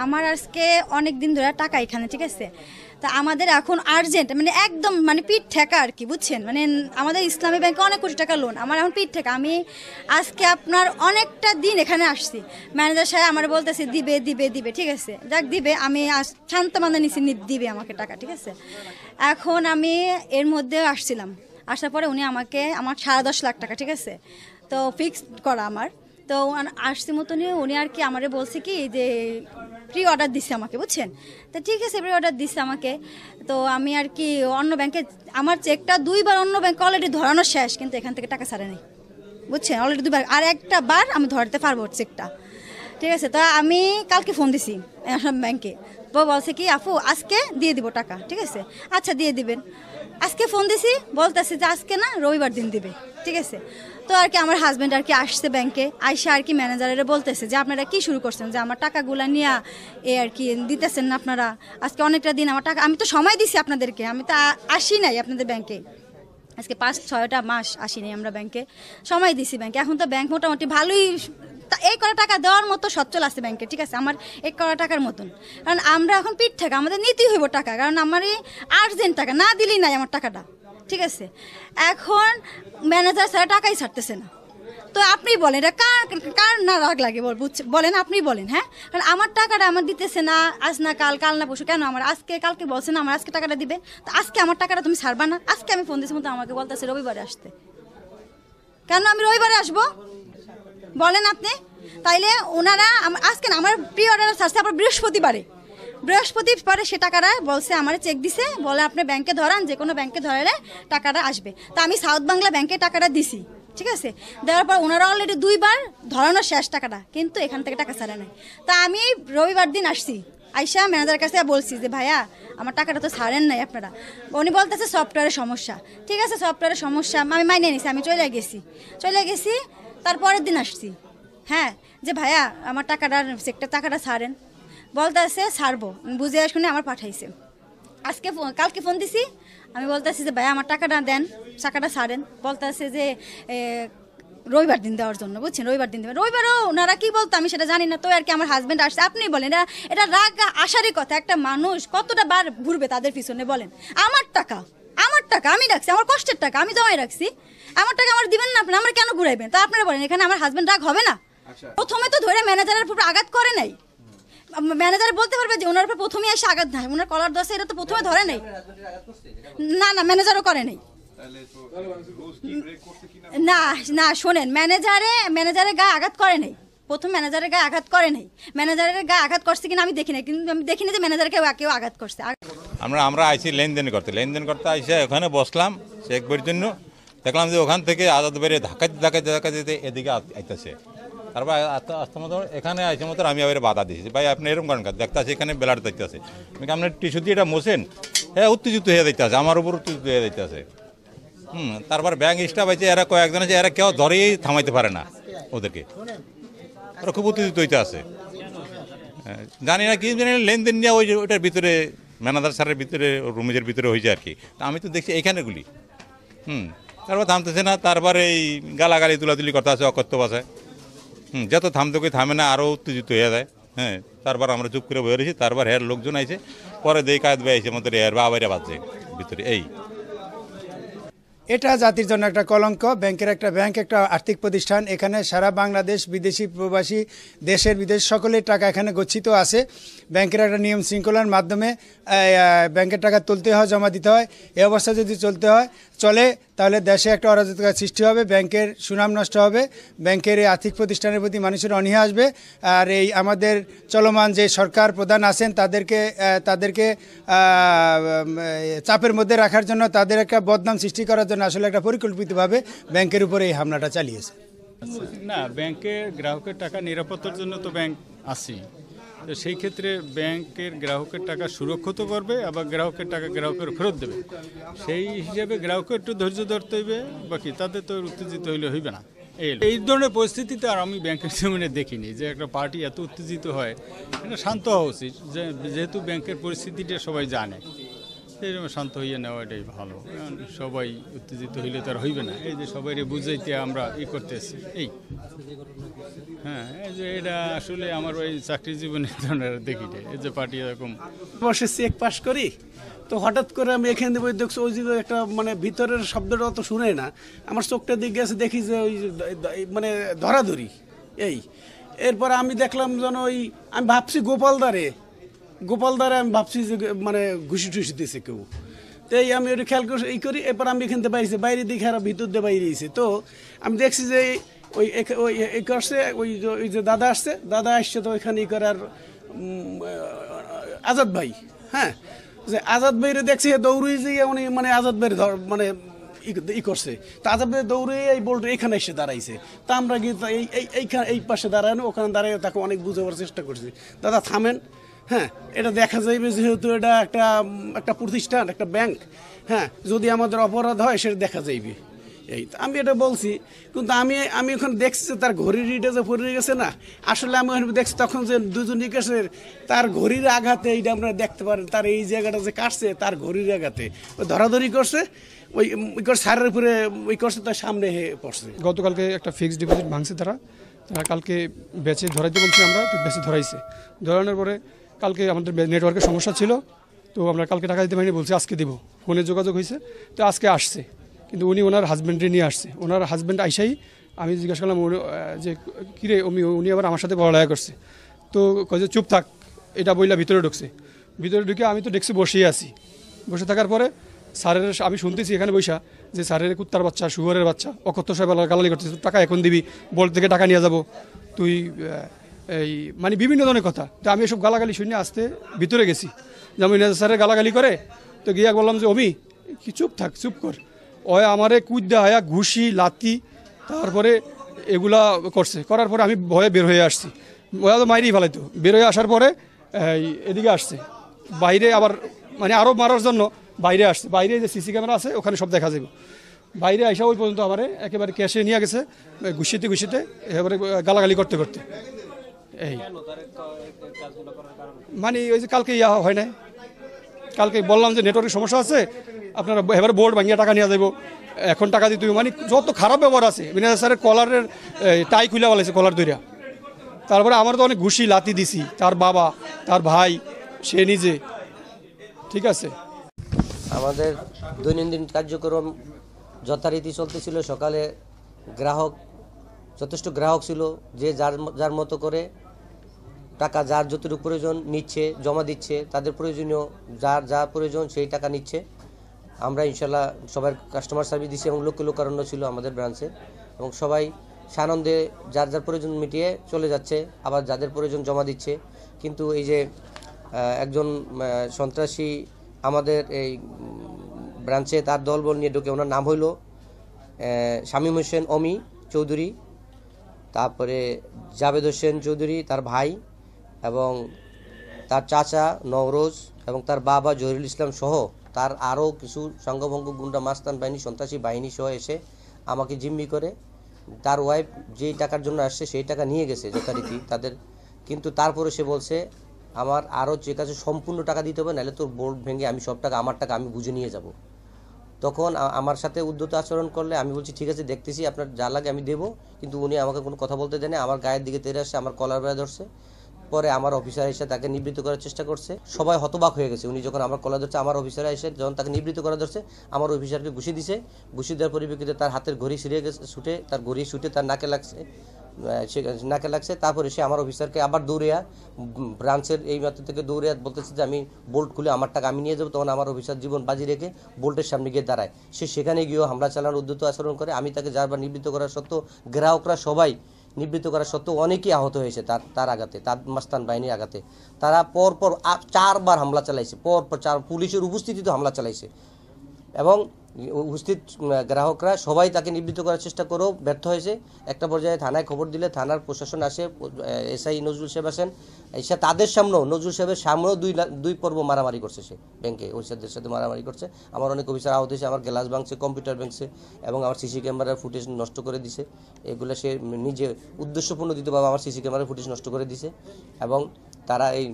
আমার আজকে অনেক দিন ধরে টাকা এখানে, ঠিক আছে। তা আমাদের এখন আর্জেন্ট, মানে একদম মানে পিঠ ঠেকা আর কি, বুঝছেন। মানে আমাদের ইসলামী ব্যাংকে অনেক কোটি টাকা লোন, আমার এখন পিঠ ঠেকা। আমি আজকে আপনার অনেকটা দিন এখানে আসছি, ম্যানেজার সাহেব আমার বলতেছে দিবে দিবে দিবে, ঠিক আছে, যাক দিবে। আমি শান্ত মানা নিছি, দিবে আমাকে টাকা, ঠিক আছে। এখন আমি এর মধ্যে আসছিলাম, আসার পরে উনি আমাকে আমার 10.5 লাখ টাকা, ঠিক আছে, তো ফিক্সড করা আমার। তো আসছি মতনই উনি আর কি আমারে বলছে কি যে প্রি অর্ডার দিচ্ছে আমাকে, বুঝছেন। তো ঠিক আছে, প্রি অর্ডার দিচ্ছে আমাকে। তো আমি আর কি অন্য ব্যাংকে আমার চেকটা 2বার অন্য ব্যাংকে অলরেডি ধরানো শেষ, কিন্তু এখান থেকে টাকা ছাড়ে নেই, বুঝছেন, অলরেডি 2বার। আর একটা বার আমি ধরতে পারবো চেকটা, ঠিক আছে। তো আমি কালকে ফোন দিছি ব্যাংকে, তো বলছে কি আপু আজকে দিয়ে দিব টাকা, ঠিক আছে, আচ্ছা দিয়ে দিবেন। আজকে ফোন দিছি, বলতেছে যে আজকে না রবিবার দিন দিবে, ঠিক আছে। তো আর কি আমার হাজব্যান্ড আর কি আসছে ব্যাংকে, আইসা আর কি ম্যানেজারের বলতেছে যে আপনারা কি শুরু করছেন, যে আমার টাকাগুলো নিয়ে এ আর কি দিতেছেন না আপনারা, আজকে অনেকটা দিন আমার টাকা, আমি তো সময় দিছি আপনাদেরকে, আমি তো আসি নাই আপনাদের ব্যাংকে, আজকে 5-6টা মাস আসি নাই আমরা ব্যাংকে, সময় দিছি ব্যাংকে। এখন তো ব্যাংক মোটামুটি ভালোই এই করা টাকা দেওয়ার মতো সচ্ছল আছে ব্যাংকে, ঠিক আছে, আমার এই করা টাকার মতন। কারণ আমরা এখন পিঠ থেকে আমাদের নিতেই হইব টাকা, কারণ আমার এই আর্জেন্ট টাকা, না দিলেই নাই আমার টাকাটা, ঠিক আছে। এখন ম্যানেজার স্যার টাকাই ছাড়তেছে না। তো আপনি বলেন এটা কার কার না রাগ লাগে বলেন, আপনি বলেন। হ্যাঁ, কারণ আমার টাকাটা আমার দিতেছে না, আজ না কাল, কাল না পরশু, কেন আমার আজকে কালকে বলছে না আমার আজকে টাকাটা দিবে, তো আজকে আমার টাকাটা তুমি ছাড়বা না। আজকে আমি ফোন দিয়েছি মতো আমাকে বলতেছে রবিবারে আসতে, কেন আমি রবিবারে আসবো বলেন আপনি। তাইলে ওনারা আজকে না আমার প্রি অর্ডার ছাড়ছে আবার বৃহস্পতিবারে সে টাকাটা বলছে আমার চেক দিছে, বলে আপনি ব্যাংকে ধরান, যে কোনো ব্যাংকে ধরালে টাকাটা আসবে। তা আমি সাউথ বাংলা ব্যাংকে টাকাটা দিছি, ঠিক আছে, দেওয়ার পর ওনারা অলরেডি 2বার ধরানো শেষ টাকাটা, কিন্তু এখান থেকে টাকা ছাড়ে নাই। তা আমি রবিবার দিন আসছি, আইসা ম্যানেজারের কাছে বলছি যে ভাইয়া আমার টাকাটা তো ছাড়েন নাই আপনারা। উনি বলতেছে সফটওয়্যারের সমস্যা, ঠিক আছে, সফটওয়্যারের সমস্যা আমি মাইনে নিছি, আমি চলে গেছি। তারপরের দিন আসছি, হ্যাঁ, যে ভাইয়া আমার টাকাটা ছাড়েন, বলতেছে ছাড়বো, বুঝে শুনে আমার পাঠাইছে। কালকে ফোন দিছি, আমি বলতেছি যে ভাইয়া আমার টাকাটা দেন, টাকাটা ছাড়েন, বলতেছে যে রবিবার দিন দেওয়ার জন্য, বুঝছেন, রবিবার দিন দেবেন। রবিবারও ওনারা কি বলতো আমি সেটা জানি না। তো আর কি আমার হাজব্যান্ড আসছে, আপনি বলেন এটা রাগ আসারই কথা, একটা মানুষ কতটা বার ঘুরবে তাদের পিছনে বলেন। আমার টাকা আমি রাখছি, আমার কষ্টের টাকা আমি জমাই রাখছি, আমার টাকা আমার দিবেন না আপনি, আমার কেন ঘুরাইবেন? তো আপনারা বলেন এখানে আমার হাজব্যান্ড রাগ হবে না? প্রথমে তো ধরে ম্যানেজারের উপর আঘাত করে নাই, ম্যানেজার বলতে পারবে যে ওনার উপর প্রথমে এসে আঘাত দেয়, ওনার কলার দশে এটা তো প্রথমে ধরে নাই, না ম্যানেজারও করে নাই। না শোনেন, ম্যানেজারের গায়ে আঘাত করে নাই, প্রথম ম্যানেজারের গায়ে আঘাত করে নাই, ম্যানেজারের গায়ে আঘাত করছে কিনা আমি দেখি না, কিন্তু আমি দেখিনি যে ম্যানেজারকে কেউ আঘাত করছে। আমরা আইসি লেনদেন করতে আইসে ওখানে বসলাম চেক বইয়ের জন্য, দেখলাম যে ওখান থেকে আজাদ বেড়ে ধাক্কা এদিকে আইতেছে। তারপর আস্তে মতো এখানে আইসে মতো আমি আবার বাধা দিয়েছি, ভাই আপনি এরকম করেন দেখতে আছে এখানে বেলার দেখতে আছে, আপনার টিস্যু দিয়ে এটা মোছেন, হ্যাঁ উত্তেজিত হয়ে যাইতে আছে, আমার উপর উত্তেজিত হয়ে যাইতে আছে। তারপর ব্যাংক স্টাফ আছে, এরা কয়েকজন আছে, এরা কেউ ধরেই থামাইতে পারে না ওদেরকে, ওরা খুব উত্তেজিত হইতে আছে। জানি না কি জানি লেনদেন নিয়ে ওইটার ভিতরে ম্যানেজার স্যারের ভিতরে রুমের ভিতরে হয়েছে আর কি। আমি তো দেখছি এইখানেগুলি তারপর থামতেছে না, তারপর এই গালাগালি তুলাতুলি করতে আছে অকথ্য ভাষায়। যত থামতে থামে না, আরও উত্তেজিত হয়ে যায়। হ্যাঁ, তারপর আমরা চুপ করে বয়ে রয়েছি, তারপর হের লোকজন আইছে, পরে দেই কাজ বেয়ে আইসে মতো এর বাবাইরা বাজছে ভিতরে। এটা জাতির জন্য একটা কলঙ্ক। ব্যাংক একটা আর্থিক প্রতিষ্ঠান, এখানে সারা বাংলাদেশ বিদেশি প্রবাসী দেশের বিদেশ সকলের টাকা এখানে গচ্ছিত আছে। ব্যাংকের একটা নিয়ম শৃঙ্খলার মাধ্যমে ব্যাংকের টাকা তুলতে হয়, জমা দিতে হয়। এই অবস্থা যদি চলে তাহলে দেশে একটা অরাজকতা সৃষ্টি হবে, ব্যাংকের সুনাম নষ্ট হবে, ব্যাংকের এই আর্থিক প্রতিষ্ঠানের প্রতি মানুষের অনীহা আসবে। আর এই আমাদের চলমান যে সরকার প্রধান আছেন তাদেরকে চাপের মধ্যে রাখার জন্য, তাদের একটা বদনাম সৃষ্টি করার জন্য আসলে একটা পরিকল্পিতভাবে ব্যাংকের উপরে এই হামলাটা চালিয়েছে। না, ব্যাংকের গ্রাহকের টাকা নিরাপত্তার জন্য তো ব্যাংক আছেই, তো সেই ক্ষেত্রে ব্যাংকের গ্রাহকের টাকা সুরক্ষিত করবে, আবার গ্রাহকের টাকা গ্রাহকের ফেরত দেবে। সেই হিসাবে গ্রাহকের একটু ধৈর্য ধরতে হইবে, বাকি তাদের তো উত্তেজিত হইবে না। এই ধরনের পরিস্থিতিতে আর আমি ব্যাংকের জীবনে দেখিনি যে একটা পার্টি এত উত্তেজিত হয়। এটা শান্ত হওয়া উচিত, যেহেতু ব্যাংকের পরিস্থিতিটা সবাই জানে, সেই জন্য শান্ত হইয়া নেওয়া এটাই ভালো। সবাই উত্তেজিত হইলে তার হইবে না, এই যে সবাই বুঝাইতে আমরা করতেছি এই হ্যাঁ, এই যে এটা আসলে আমার ওই চাকরি জীবনে ধরনের দেখি না, এই যে পার্টি এরকম বসে চেক পাস করি, তো হঠাৎ করে আমি এখানে দেবো দেখছি ওই যে একটা মানে ভিতরের শব্দটা অত শুনে না, আমার চোখটা দিক গেছে, দেখি যে ওই মানে ধরাধরি এই। এরপর আমি দেখলাম যেন ওই, আমি ভাবছি গোপালদারে আমি ভাবছি যে মানে ঘুষি টুসি দিয়েছে কেউ। তো এই আমি ওটা খেয়াল করে এই করি, এরপর আমি এখান থেকে বাইরে দেখে আর ভিতর দিয়ে বাইরেছে। তো আমি দেখছি যে ওই এই করছে ওই যে দাদা আসছে, তো ওইখানে ই করে আর আজাদ ভাই, হ্যাঁ, যে আজাদ ভাইরে দেখছি দৌড়ে যে উনি মানে আজাদ ভাইয়ের মানে ই করছে, তো আজাদ ভাই দৌড়ে এই বোল্ট এইখানে এসে দাঁড়াইছে। তা আমরা গিয়ে এইখানে এই পাশে দাঁড়ানো, ওখানে দাঁড়িয়ে তাকে অনেক বুঝাবার চেষ্টা করছি, দাদা থামেন, হ্যাঁ এটা দেখা যাইবে যেহেতু এটা একটা প্রতিষ্ঠান, একটা ব্যাংক, হ্যাঁ যদি আমাদের অপরাধ হয় সেটা দেখা যাইবে এই। আমি এটা বলছি, কিন্তু আমি ওখানে দেখছি যে তার ঘড়ির রিটা যে পড়ে গেছে না, আসলে আমি ওখানে দেখছি তখন যে দুজনই কাছে তার ঘড়ির আঘাতে, এইটা আপনারা দেখতে পারেন, তার এই জায়গাটা যে কাটছে তার ঘড়ির আঘাতে ওই ধরাধরি করছে, ওই সারের উপরে ওই করছে, তার সামনে পড়ছে। গতকালকে একটা ফিক্সড ডিপোজিট ভাঙছে তারা কালকে বেচে ধরাইতে বলছি আমরা, তো বেচে ধরাইছে। ধরানোর পরে কালকে আমাদের নেটওয়ার্কের সমস্যা ছিল, তো আমরা কালকে টাকা দিতে পারিনি, বলছি আজকে দিব, ফোনে যোগাযোগ হয়েছে, তো আজকে আসছে। কিন্তু উনি ওনার হাজব্যান্ডে নিয়ে আসছে, ওনার হাজব্যান্ড আইসাই আমি জিজ্ঞাসা করলাম যে কিরে উনি আবার আমার সাথে পড়ালেখা করছে, তো কয়ে যে চুপ থাক, এটা বইলা ভিতরে ঢুকছে। ভিতরে ঢুকে আমি তো ডেস্কে বসেই আছি, বসে থাকার পরে স্যারের আমি শুনতেছি এখানে বৈশা যে স্যারের কুত্তার বাচ্চা, শুয়ারের বাচ্চা, অকথ্য সাহেব গালালি করতেছে, টাকা এখন দিবি, বল থেকে টাকা নিয়ে যাব তুই, এই মানে বিভিন্ন ধরনের কথা। তো আমি এসব গালাগালি শুনে আসতে ভিতরে গেছি, যেমন স্যারের গালাগালি করে, তো গিয়া বললাম যে অমি কি চুপ থাক, চুপ কর। ওই আমারে কুদ্দা হায়া ঘুষি লাতি তারপরে এগুলা করার পরে আমি ভয়ে বের হয়ে আসছি, ওরা তো মাইরেই ফেলাইতো। বের হয়ে আসার পরে এদিকে আসছে বাইরে, আবার মানে আরও মারার জন্য বাইরে আসছে, বাইরে যে সিসি ক্যামেরা আছে ওখানে সব দেখা যাবে। বাইরে আসা ওই পর্যন্ত আমারে একেবারে ক্যাশে নিয়ে গেছে, ঘুষিতে একেবারে গালাগালি করতে এই মানে ওই যে কালকে হয় নাই, কালকে বললাম যে নেটওয়ার্কের সমস্যা আছে, আপনারা এবারে বোর্ড ভাঙিয়ে টাকা নিয়ে যাবো, এখন টাকা দিতে মানে যত খারাপ ব্যবহার আছে। বিনা স্যারের কলারের টাই খুলে বলেছে, কলার দইরা। তারপরে আমার তো অনেক ঘুষি লাতি দিছি, তার বাবা, তার ভাই, সে নিজে। ঠিক আছে, আমাদের দৈনন্দিন কার্যক্রম যথারীতি চলতেছিল। সকালে যথেষ্ট গ্রাহক ছিল, যে যার মতো করে টাকা যার যতটুকু প্রয়োজন নিচ্ছে, জমা দিচ্ছে, তাদের প্রয়োজনীয় যা প্রয়োজন সেই টাকা নিচ্ছে। আমরা ইনশাল্লাহ সবার কাস্টমার সার্ভিস দিচ্ছি এবং লোকারণ্য ছিল আমাদের ব্রাঞ্চে, এবং সবাই সানন্দে যার প্রয়োজন মিটিয়ে চলে যাচ্ছে, আবার যাদের প্রয়োজন জমা দিচ্ছে। কিন্তু এই যে একজন সন্ত্রাসী আমাদের এই ব্রাঞ্চে তার দলবল নিয়ে ঢুকে, ওনার নাম হইল শামীম হোসেন অমি চৌধুরী, তারপরে জাভেদ হোসেন চৌধুরী তার ভাই, এবং তার চাচা নওরোজ, এবং তার বাবা জহিরুল ইসলাম সহ তার আরও কিছু সংঘভঙ্গ গুন্ডা মাস্তান বাহিনী, সন্ত্রাসী বাহিনী সহ এসে আমাকে জিম্মি করে। তার ওয়াইফ যেই টাকার জন্য আসছে সেই টাকা নিয়ে গেছে যথারীতি তাদের, কিন্তু তারপরে সে বলছে আমার আরও যে কাছে সম্পূর্ণ টাকা দিতে হবে, নাহলে তোর বোর্ড ভেঙে আমি সব টাকা, আমার টাকা আমি বুঝে নিয়ে যাব। তখন আমার সাথে উদ্ধত আচরণ করলে আমি বলছি ঠিক আছে দেখতেছি, আপনার যা লাগে আমি দেবো, কিন্তু উনি আমাকে কোনো কথা বলতে দেয়নি, আমার গায়ের দিকে তেড়ে আসছে, আমার কলার বেড়া ধরছে। পরে আমার অফিসার এসে তাকে নিবৃত্ত করার চেষ্টা করছে, সবাই হতবাক হয়ে গেছে। উনি যখন আমার কলার ধরছে, আমার অফিসার এসে যখন তাকে নিবৃত্ত করা ধরছে, আমার অফিসারকে ঘুষি দিছে। ঘুষি দেওয়ার পরিপ্রেক্ষিতে তার হাতের ঘড়ি ছিঁড়ে গেছে, তার ঘড়ি ছুটে তার নাকে লাগছে। তারপরে সে আমার অফিসারকে আবার দৌড়িয়া ব্রাঞ্চের এই মাত্র থেকে দৌড়িয়া বলতেছে যে আমি বোল্ট খুলে আমার টাকা আমি নিয়ে যাবো। তখন আমার অফিসার জীবন বাজি রেখে বোল্টের সামনে গিয়ে দাঁড়ায়। সে সেখানে গিয়েও হামলা চালানোর উদ্যত আচরণ করে। আমি তাকে যারবার নিবৃত্ত করার সত্ত্বেও, গ্রাহকরা সবাই নিবৃত্ত করার সত্ত্বেও অনেকেই আহত হয়েছে তার আঘাতে, তার মাস্তান বাহিনীর আঘাতে। তারা পরপর 4বার হামলা চালাইছে, পরপর পুলিশের উপস্থিতিতে হামলা চালাইছে, এবং উপস্থিত গ্রাহকরা সবাই তাকে নিবৃত্ত করার চেষ্টা করেও ব্যর্থ হয়েছে। একটা পর্যায়ে থানায় খবর দিলে থানার প্রশাসন আসে, এসআই নজরুল সাহেব আসেন, এসে তাদের সামনেও, নজরুল সাহেবের সামনেও দুই পর্ব মারামারি করছে। সে ব্যাংকে অফিসারদের সাথে মারামারি করছে। আমার অনেক অফিসার আহত হয়েছে, আমার গ্লাস ভাঙছে, কম্পিউটার ভাঙছে, এবং আমার সিসি ক্যামেরার ফুটেজ নষ্ট করে দিছে। এগুলো সে নিজে উদ্দেশ্যপূর্ণ দিতে পারবে, আমার সিসি ক্যামেরার ফুটেজ নষ্ট করে দিছে। এবং তারা এই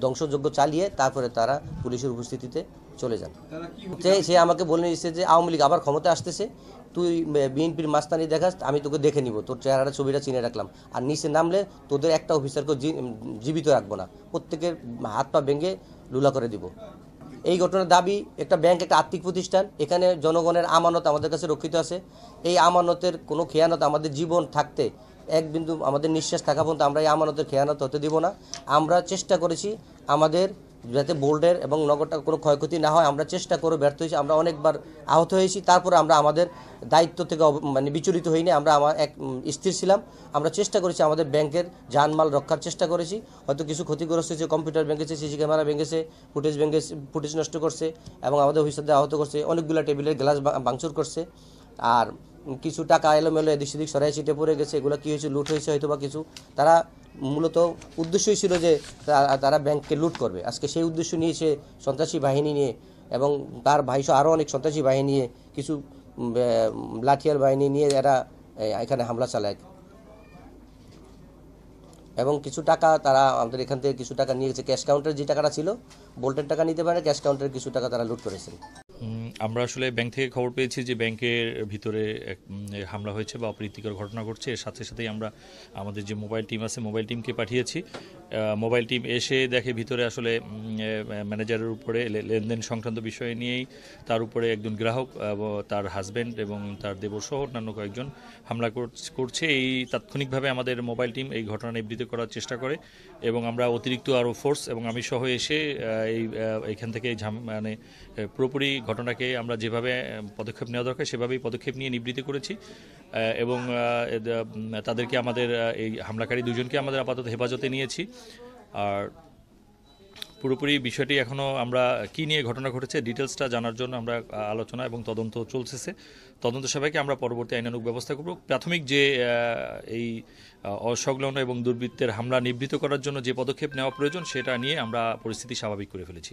ধ্বংসযজ্ঞ চালিয়ে তারপরে তারা পুলিশের উপস্থিতিতে চলে যান। সে আমাকে বলে নিয়েছে যে আওয়ামী লীগ আবার ক্ষমতা আসতেছে, তুই বিএনপির মাস্তানি দেখাস, আমি তোকে দেখে নিব, তোর চেহারাটা ছবিটা চিনে রাখলাম, আর নিচে নামলে তোদের একটা অফিসারকে জীবিত রাখবো না, প্রত্যেকের হাত পা ভেঙে লুলা করে দিব। এই ঘটনার দাবি, একটা ব্যাংক একটা আর্থিক প্রতিষ্ঠান, এখানে জনগণের আমানত আমাদের কাছে রক্ষিত আছে। এই আমানতের কোনো খেয়ানত আমাদের জীবন থাকতে এক বিন্দু আমাদের নিঃশ্বাস থাকা পর্যন্ত আমরা এই আমানতের খেয়ানত হতে দিব না। আমরা চেষ্টা করেছি আমাদের যাতে বোল্ডের এবং নগরটা কোনো ক্ষয়ক্ষতি না হয়, আমরা চেষ্টা করে ব্যর্থ হয়েছি। আমরা অনেকবার আহত হয়েছি, তারপরে আমরা আমাদের দায়িত্ব থেকে মানে বিচলিত হইনি, আমরা এক স্থির ছিলাম। আমরা চেষ্টা করেছি আমাদের ব্যাংকের জানমাল রক্ষার চেষ্টা করেছি। হয়তো কিছু ক্ষতিগ্রস্ত হয়েছে, কম্পিউটার ভেঙেছে, সিসি ক্যামেরা ভেঙেছে, ফুটেজ নষ্ট করছে এবং আমাদের অফিসারদের আহত করছে, অনেকগুলো টেবিলের গ্লাস ভাঙচুর করছে, আর কিছু টাকা এলোমেলো এদিক সেদিক সরাই ছিটে পড়ে গেছে। এগুলো কী হয়েছে, লুট হয়েছে হয়তো বা কিছু। তারা মূলত উদ্দেশ্যই ছিল যে তারা ব্যাংককে লুট করবে। আজকে সেই উদ্দেশ্য নিয়েছে সন্ত্রাসী বাহিনী নিয়ে, এবং তার ভাইসহ আরও অনেক সন্ত্রাসী বাহিনী নিয়ে, কিছু লাঠিয়াল বাহিনী নিয়ে এরা এখানে হামলা চালায়, এবং কিছু টাকা তারা আমাদের এখান থেকে কিছু টাকা নিয়ে গেছে। ক্যাশ কাউন্টারে যে টাকাটা ছিল, বোল্টের টাকা নিতে পারে, ক্যাশ কাউন্টারে কিছু টাকা তারা লুট করেছেন। আমরা আসলে ব্যাংক থেকে খবর পেয়েছি যে ব্যাংকের ভিতরে হামলা হয়েছে বা অপ্রীতিকর ঘটনা ঘটছে। এর সাথে সাথেই আমরা আমাদের যে মোবাইল টিম আছে, মোবাইল টিমকে পাঠিয়েছি। মোবাইল টিম এসে দেখে ভিতরে আসলে ম্যানেজারের উপরে লেনদেন সংক্রান্ত বিষয় নিয়েই তার উপরে একজন গ্রাহক, তার হাজব্যান্ড এবং তার দেবরসহ অন্যান্য কয়েকজন হামলা করছে। এই তাৎক্ষণিকভাবে আমাদের মোবাইল টিম এই ঘটনা নিবৃত্ত করার চেষ্টা করে, এবং আমরা অতিরিক্ত আরও ফোর্স এবং আমি সহ এসে এইখান থেকে মানে পুরোপুরি ঘটনাকে আমরা যেভাবে পদক্ষেপ নেওয়া দরকার সেভাবেই পদক্ষেপ নিয়ে নিবৃত্ত করেছি, এবং তাদেরকে আমাদের এই হামলাকারী দুজনকে আমাদের আপাতত হেফাজতে নিয়েছি। আর পুরোপুরি বিষয়টি এখনও আমরা কী নিয়ে ঘটনা ঘটেছে ডিটেলসটা জানার জন্য আমরা আলোচনা এবং তদন্ত চলতেছে। তদন্ত সবাইকে আমরা পরবর্তী আইনানুগ ব্যবস্থা করব। প্রাথমিক যে এই অসংলগ্ন এবং দুর্বৃত্তের হামলা নিবৃত্ত করার জন্য যে পদক্ষেপ নেওয়া প্রয়োজন সেটা নিয়ে আমরা পরিস্থিতি স্বাভাবিক করে ফেলেছি।